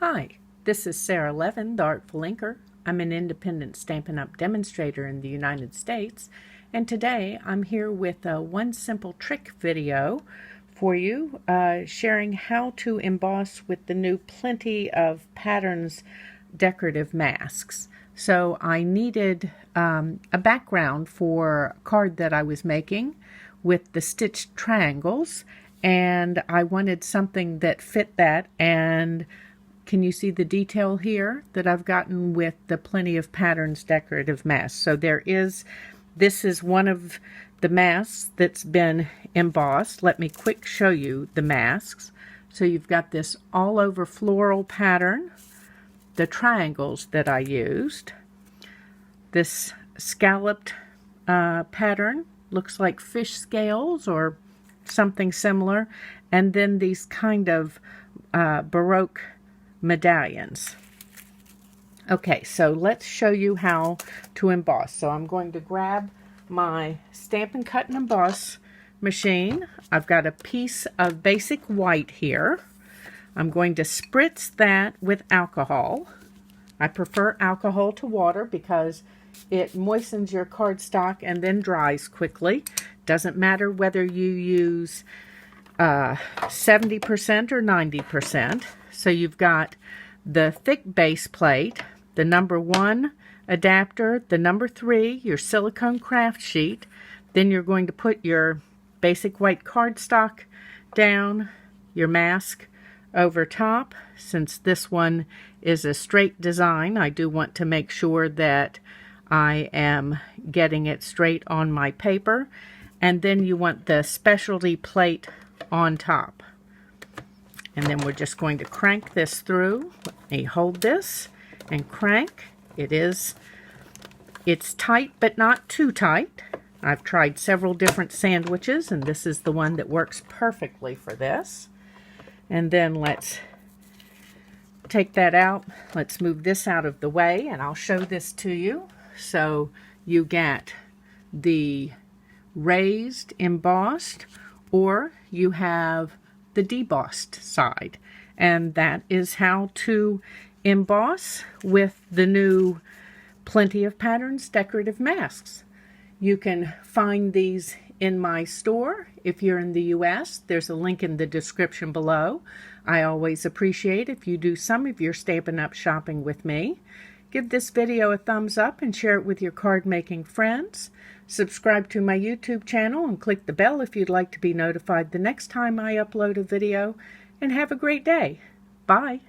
Hi, this is Sara Levin, the Artful Inker. I'm an independent Stampin' Up! Demonstrator in the United States, and today I'm here with a one simple trick video for you, sharing how to emboss with the new Plenty of Patterns Decorative Masks. So I needed a background for a card that I was making with the stitched triangles, and I wanted something that fit that. And can you see the detail here that I've gotten with the Plenty of Patterns Decorative Masks? So this is one of the masks that's been embossed. Let me quick show you the masks. So you've got this all over floral pattern, the triangles that I used, this scalloped pattern, looks like fish scales or something similar, and then these kind of Baroque medallions. Okay, so let's show you how to emboss. So I'm going to grab my Stampin' Cut and Emboss machine. I've got a piece of basic white here. I'm going to spritz that with alcohol. I prefer alcohol to water because it moistens your cardstock and then dries quickly. Doesn't matter whether you use 70% or 90%. So you've got the thick base plate, the number 1 adapter, the number 3, your silicone craft sheet. Then you're going to put your basic white cardstock down, your mask over top. Since this one is a straight design, I do want to make sure that I am getting it straight on my paper. And then you want the specialty plate on top. And then we're just going to crank this through. Let me hold this and crank. It's tight, but not too tight. I've tried several different sandwiches, and this is the one that works perfectly for this. And then let's take that out. Let's move this out of the way, and I'll show this to you. So you get the raised embossed, or you have the debossed side, and that is how to emboss with the new Plenty of Patterns Decorative Masks. You can find these in my store. If you're in the US, there's a link in the description below. I always appreciate if you do some of your Stampin' Up! Shopping with me. Give this video a thumbs up and share it with your card making friends. Subscribe to my YouTube channel and click the bell if you'd like to be notified the next time I upload a video. And have a great day. Bye.